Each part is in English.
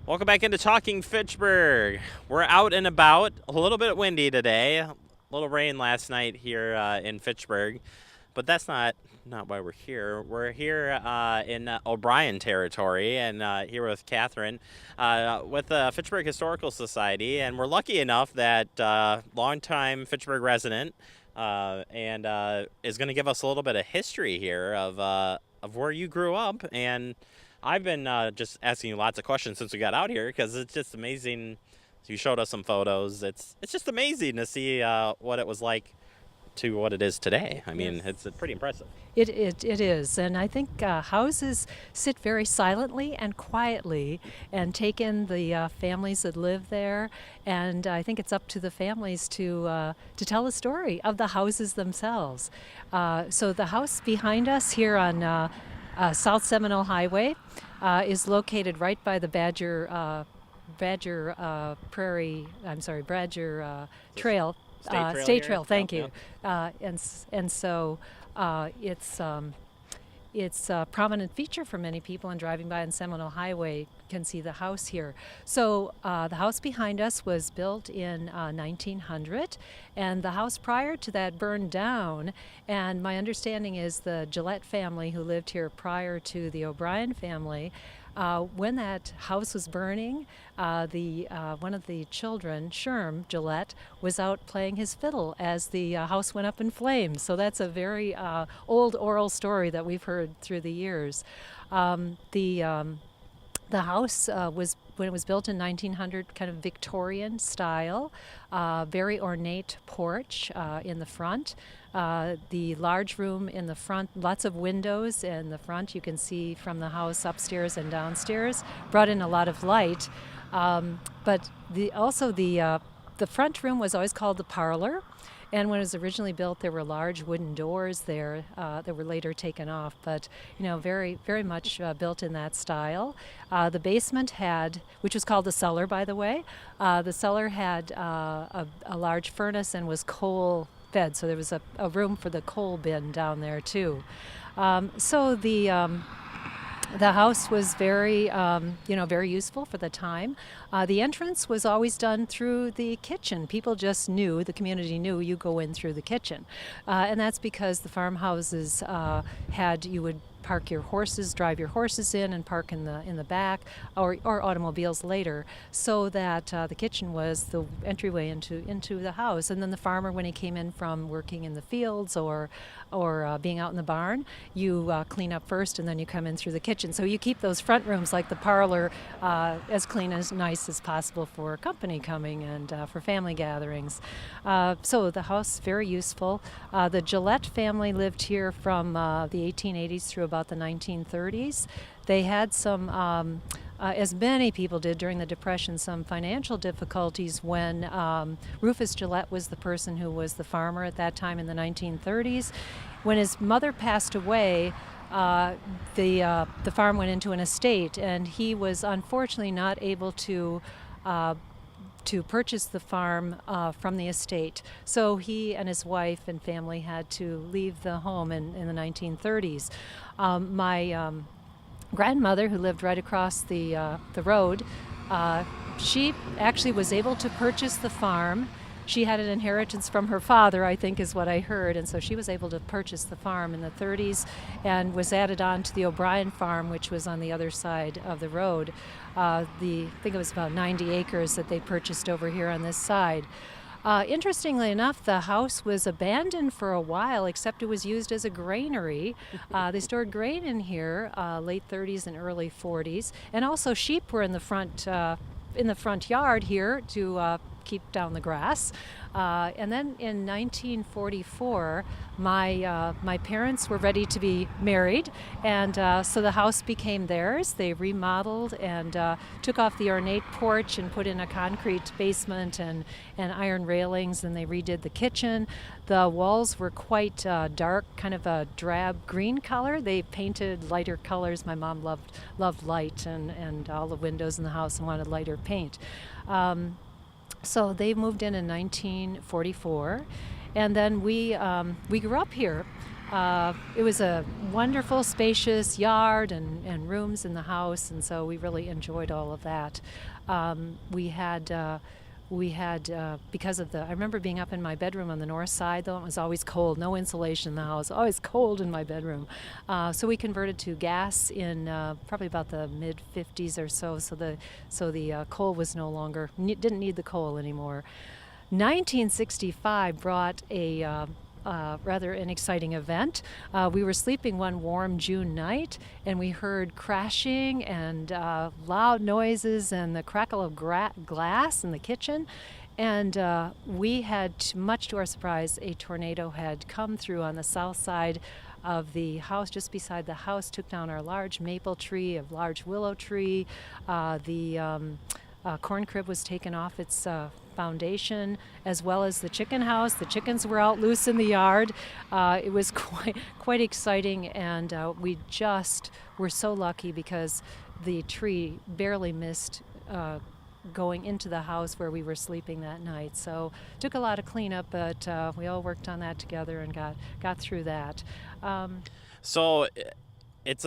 Welcome back into Talking Fitchburg. We're out and about, a little bit windy today, a little rain last night here in Fitchburg, but that's not why we're here. We're here in O'Brien territory and here with Catherine with the Fitchburg Historical Society, and we're lucky enough that longtime Fitchburg resident and is going to give us a little bit of history here of where you grew up. And I've been just asking you lots of questions since we got out here because it's just amazing. You showed us some photos. It's just amazing to see what it was like to what it is today. I mean, Yes. it's pretty impressive. It is, and I think houses sit very silently and quietly and take in the families that live there, and I think it's up to the families to tell the story of the houses themselves. So the house behind us here on South Seminole Highway is located right by the Badger Trail. State Here. Trail, thank Yep, you. And so it's a prominent feature for many people, and driving by on Seminole Highway can see the house here. So the house behind us was built in 1900, and the house prior to that burned down. And my understanding is the Gillette family, who lived here prior to the O'Brien family, when that house was burning, one of the children, Sherm Gillette, was out playing his fiddle as the house went up in flames. So that's a very old oral story that we've heard through the years. The house was, when it was built in 1900, kind of Victorian style, very ornate porch in the front. The large room in the front, lots of windows in the front. You can see from the house upstairs and downstairs, brought in a lot of light. But the front room was always called the parlor. And when it was originally built, there were large wooden doors there that were later taken off, but very, very much built in that style. The basement had, which was called the cellar, by the way, the cellar had a large furnace and was coal fed, so there was a room for the coal bin down there too. So the house was very, very useful for the time. The entrance was always done through the kitchen. People just knew, the community knew, you go in through the kitchen. And that's because the farmhouses you would park your horses, drive your horses in and park in the back, or automobiles later, so that the kitchen was the entryway into the house. And then the farmer, when he came in from working in the fields or being out in the barn, you clean up first and then you come in through the kitchen. So you keep those front rooms, like the parlor, as clean as nice as possible for company coming and for family gatherings. So the house, very useful. The Gillette family lived here from the 1880s through about the 1930s. They had some, as many people did during the Depression, some financial difficulties when Rufus Gillette was the person who was the farmer at that time in the 1930s. When his mother passed away, the farm went into an estate, and he was unfortunately not able to purchase the farm from the estate. So he and his wife and family had to leave the home in the 1930s. My grandmother, who lived right across the road, she actually was able to purchase the farm. She had an inheritance from her father, I think is what I heard, and so she was able to purchase the farm in the 30s and was added on to the O'Brien farm, which was on the other side of the road. I think it was about 90 acres that they purchased over here on this side. Interestingly enough, the house was abandoned for a while, except it was used as a granary. They stored grain in here, late 30s and early 40s, and also sheep were in the front yard here to keep down the grass. And then in 1944, my parents were ready to be married, and so the house became theirs. They remodeled and took off the ornate porch and put in a concrete basement and iron railings, and they redid the kitchen. The walls were quite dark, kind of a drab green color. They painted lighter colors. My mom loved light and all the windows in the house and wanted lighter paint. So they moved in 1944, and then we grew up here. It was a wonderful, spacious yard and rooms in the house, and so we really enjoyed all of that. We had because of I remember being up in my bedroom on the north side, though it was always cold, no insulation in the house, always cold in my bedroom. So we converted to gas in probably about the mid 50s or so. So the coal was no longer, didn't need the coal anymore. 1965 brought a rather an exciting event. We were sleeping one warm June night, and we heard crashing and loud noises and the crackle of glass in the kitchen. And we had, much to our surprise, a tornado had come through on the south side of the house, just beside the house, took down our large maple tree, a large willow tree. The corn crib was taken off its foundation, as well as the chicken house. The chickens were out loose in the yard. It was quite exciting, and we just were so lucky because the tree barely missed going into the house where we were sleeping that night. So it took a lot of cleanup, but we all worked on that together and got through that. So it's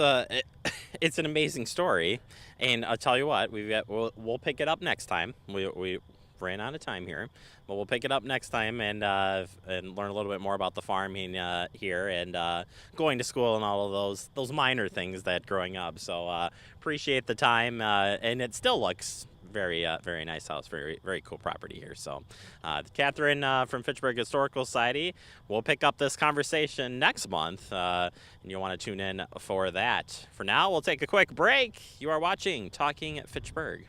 it's an amazing story, and I'll tell you what, we'll pick it up next time. We ran out of time here, but we'll pick it up next time and learn a little bit more about the farming here and going to school and all of those minor things that growing up. So appreciate the time, and it still looks very nice house, very cool property here. So Catherine from Fitchburg Historical Society, we'll pick up this conversation next month, and you'll want to tune in for that. For now, we'll take a quick break. You are watching Talking Fitchburg.